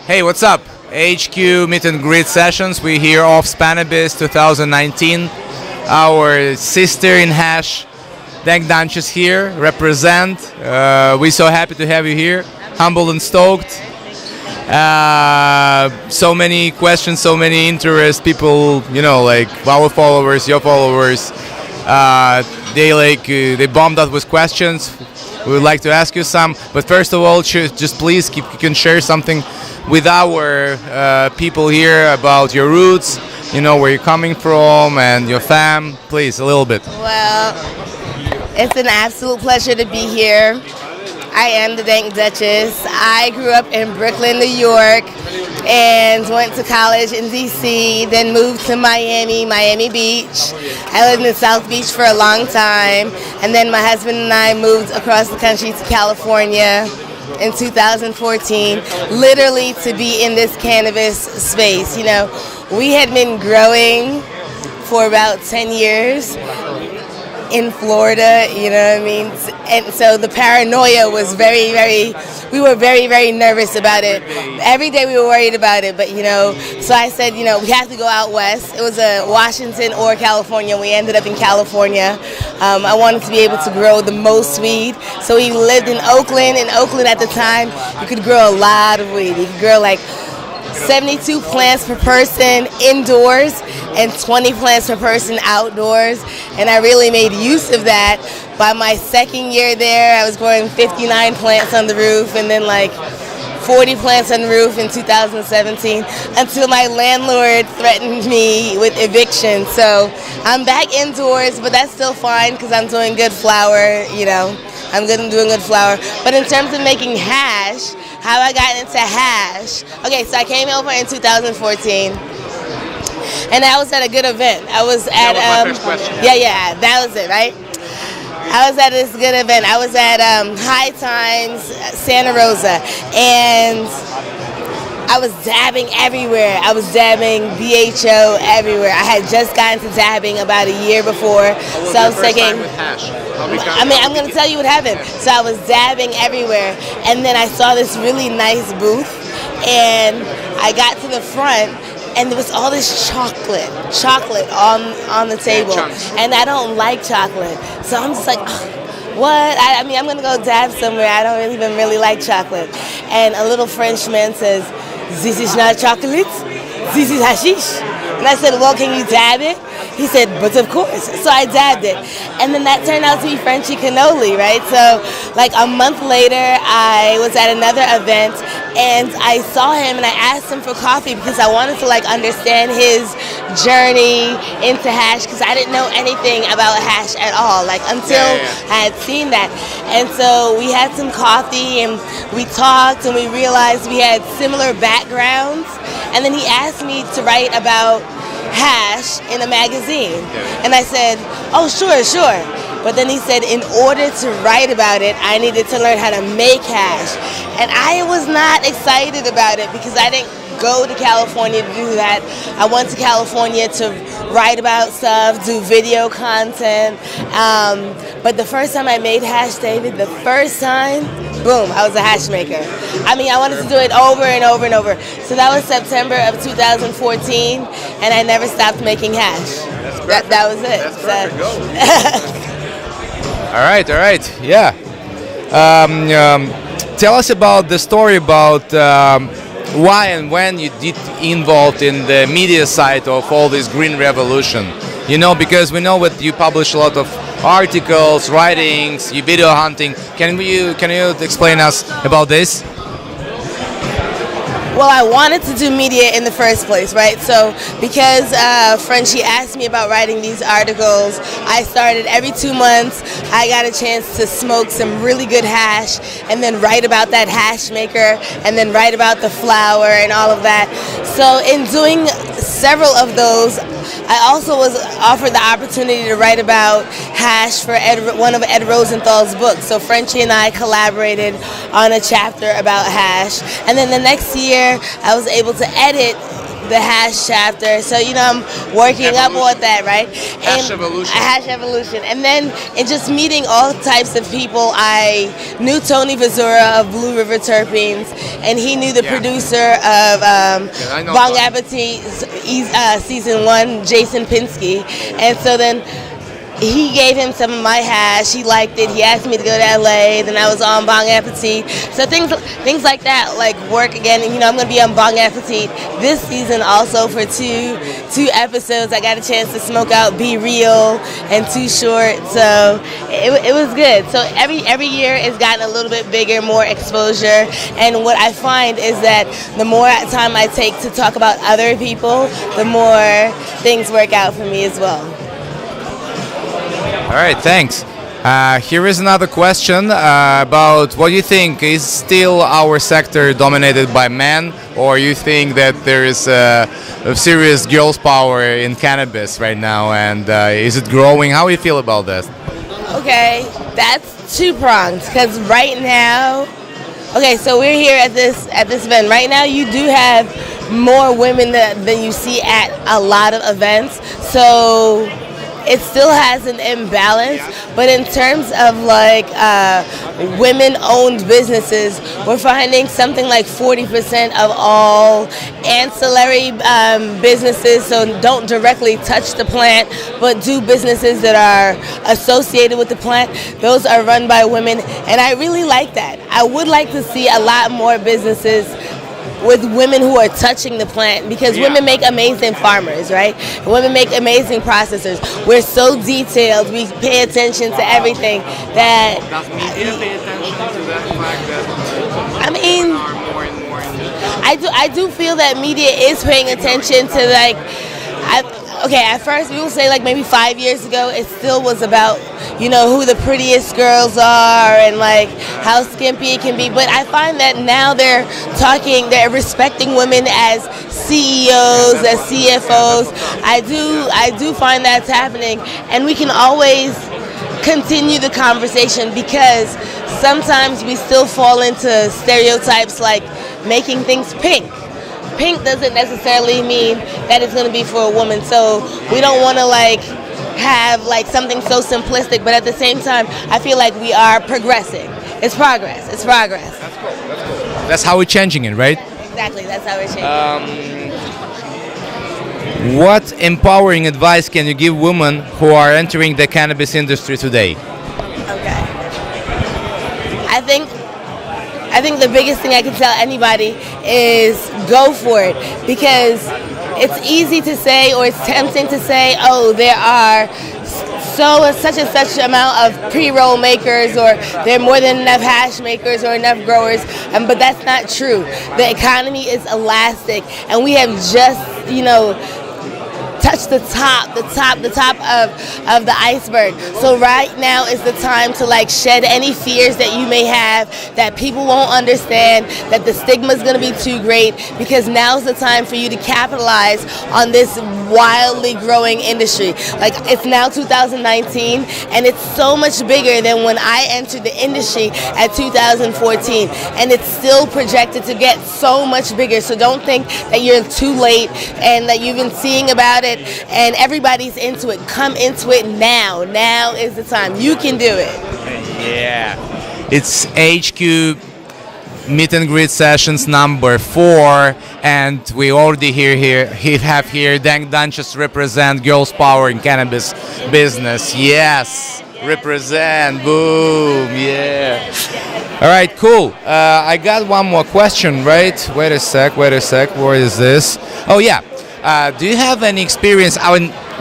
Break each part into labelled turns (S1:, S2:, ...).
S1: Hey, what's up? HQ Meet and Greet Sessions. We're here off Cannabis 2019. Our sister in hash, Dank Duchess here, represent. We're so happy to have you here. Humble and stoked. So many questions, so many interest. People, like our followers, your followers. They bombed us with questions. We would like to ask you some, but first of all, just please, you can share something with our people here about your roots, where you're coming from and your fam. Please, a little bit.
S2: Well, it's an absolute pleasure to be here. I am the Dank Duchess. I grew up in Brooklyn, New York, and went to college in D.C., then moved to Miami Beach. I lived in South Beach for a long time, and then my husband and I moved across the country to California in 2014, literally to be in this cannabis space. We had been growing for about 10 years in Florida, and so the paranoia was we were very nervous about it. Every day we were worried about it, but so I said, we have to go out west. It was Washington or California. We ended up in California. I wanted to be able to grow the most weed, so we lived in Oakland. In Oakland at the time, you could grow a lot of weed. You could grow like 72 plants per person indoors and 20 plants per person outdoors, and I really made use of that. By my second year there, I was growing 59 plants on the roof, and then like 40 plants on the roof in 2017, until my landlord threatened me with eviction. So I'm back indoors, but that's still fine because I'm doing good flower, I'm doing good flower. But in terms of making hash, how I got into hash. Okay, so I came over in 2014, and I was at a good event. I was at
S1: my first question.
S2: Yeah, that was it, right? I was at this good event. I was at High Times, Santa Rosa, and I was dabbing everywhere. I was dabbing BHO everywhere. I had just gotten to dabbing about a year before, so I was thinking. I'm going to tell you what happened. So I was dabbing everywhere, and then I saw this really nice booth, and I got to the front, and there was all this chocolate on the table, and I don't like chocolate, so I'm just like, what? I'm going to go dab somewhere. I don't even really like chocolate. And a little Frenchman says, "This is not chocolate, this is hashish." And I said, "Well, can you dab it?" He said, "But of course." So I dabbed it. And then that turned out to be Frenchy cannoli, right? So like a month later, I was at another event, and I saw him, and I asked him for coffee because I wanted to understand his journey into hash, because I didn't know anything about hash at all, until I had seen that. And so we had some coffee, and we talked, and we realized we had similar backgrounds. And then he asked me to write about hash in a magazine. And I said, "Oh, sure." But then he said, in order to write about it, I needed to learn how to make hash. And I was not excited about it because I didn't go to California to do that. I went to California to write about stuff, do video content. But the first time I made hash, David, boom, I was a hash maker. I wanted to do it over and over and over. So that was September of 2014, and I never stopped making hash. That was it.
S1: That's perfect. Go. All right, yeah. Tell us about the story about why and when you did involved in the media side of all this green revolution. Because we know that you publish a lot of articles, writings, you video hunting. Can you explain us about this?
S2: Well, I wanted to do media in the first place, right? So because Frenchie asked me about writing these articles, I started every 2 months. I got a chance to smoke some really good hash and then write about that hash maker and then write about the flower and all of that. So in doing several of those, I also was offered the opportunity to write about hash for one of Ed Rosenthal's books. So Frenchie and I collaborated on a chapter about hash. And then the next year, I was able to edit the hash chapter. So, I'm working up on that, right?
S1: Hash evolution.
S2: Hash evolution. And then in just meeting all types of people, I knew Tony Vazura of Blue River Terpenes, and he knew the producer of Bong Appetit season 1, Jason Pinsky. And so then he gave him some of my hash. He liked it. He asked me to go to LA. Then I was on Bong Appetit. So things like that, like work again. And, I'm going to be on Bong Appetit this season also for two episodes. I got a chance to smoke out Be Real and Too Short. So it was good. So every year it's gotten a little bit bigger, more exposure. And what I find is that the more time I take to talk about other people, the more things work out for me as well.
S1: All right, thanks. Here is another question about what you think. Is still our sector dominated by men, or you think that there is a serious girls' power in cannabis right now, and is it growing? How do you feel about that?
S2: Okay, that's two-pronged, because right now, so we're here at this event. Right now, you do have more women than you see at a lot of events, so it still has an imbalance, but in terms of women-owned businesses, we're finding something like 40% of all ancillary businesses, so don't directly touch the plant, but do businesses that are associated with the plant. Those are run by women, and I really like that. I would like to see a lot more businesses with women who are touching the plant, because women make amazing farmers, right? Women make amazing processors. We're so detailed. We pay attention to everything that.
S1: Does media pay attention to that fact that
S2: I mean,
S1: more and more
S2: I do feel that media is paying attention to at first we will say maybe 5 years ago it still was about who the prettiest girls are and how skimpy it can be, but I find that now they're respecting women as CEOs, as CFOs. I do find that's happening, and we can always continue the conversation, because sometimes we still fall into stereotypes like making things pink. Pink doesn't necessarily mean that it's going to be for a woman, so we don't want to have something so simplistic, but at the same time I feel like we are progressing. It's progress. That's cool.
S1: That's how we're changing it, right?
S2: Exactly, that's how we're changing.
S1: What empowering advice can you give women who are entering the cannabis industry today?
S2: Okay. I think the biggest thing I can tell anybody is go for it, because it's easy to say, or it's tempting to say, there are such and such amount of pre-roll makers, or there are more than enough hash makers or enough growers, but that's not true. The economy is elastic, and we have just, touch the top of the iceberg. So right now is the time to shed any fears that you may have, that people won't understand, that the stigma is going to be too great, because now's the time for you to capitalize on this wildly growing industry. It's now 2019, and it's so much bigger than when I entered the industry at 2014, and it's still projected to get so much bigger. So don't think that you're too late and that you've been seeing about it and everybody's into it. Come into it now. Now is the time. You can do it.
S1: Yeah. It's HQ meet and greet sessions number 4, and we already have here Dank Duchess represent girls power in cannabis business. Yes, represent. Boom. Yeah. All right, cool. I got one more question, right? Wait a sec. Where is this? Oh yeah. Do you have any experience?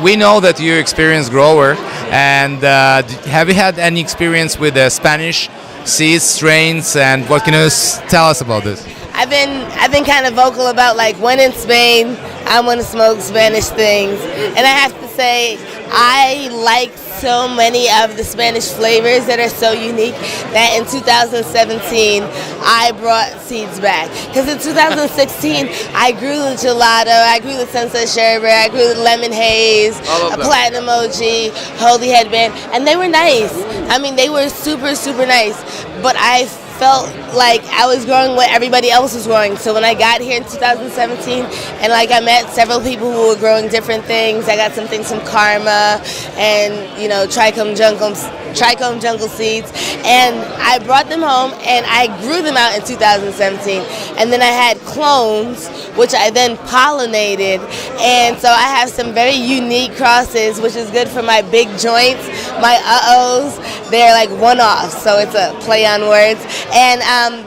S1: We know that you're an experienced grower, and have you had any experience with the Spanish seeds, strains, and what can you tell us about this?
S2: I've been kind of vocal about when in Spain I want to smoke Spanish things, and I have to say I like so many of the Spanish flavors that are so unique that in 2017 I brought seeds back. Because in 2016 I grew the gelato, I grew the sunset sherbet, I grew the lemon haze, a platinum OG, holy headband, and they were nice. I mean, they were super, super nice. But I felt like I was growing what everybody else was growing. So when I got here in 2017, and like I met several people who were growing different things. I got some things from Karma, and trichome jungle seeds, and I brought them home and I grew them out in 2017. And then I had clones, which I then pollinated, and so I have some very unique crosses, which is good for my big joints, my uh-ohs. They're like one-offs, so it's a play on words, and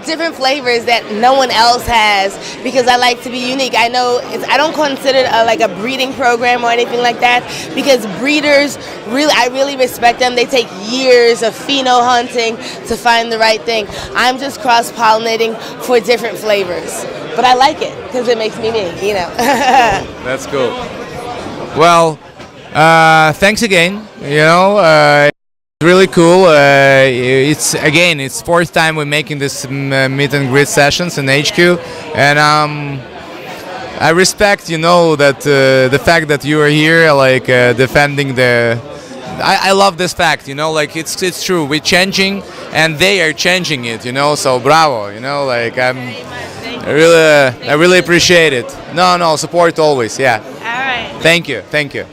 S2: different flavors that no one else has, because I like to be unique. I don't consider it like a breeding program or anything like that, because breeders, I really respect them. They take years of pheno hunting to find the right thing. I'm just cross-pollinating for different flavors. But I like it because it makes me me,
S1: That's cool. Well, thanks again. It's really cool. It's fourth time we're making this meet and greet sessions in HQ, and I respect, that the fact that you are here, like defending the. I love this fact, it's true. We're changing, and they are changing it, So bravo, I really appreciate it. No, support always, yeah.
S2: All right.
S1: Thank you.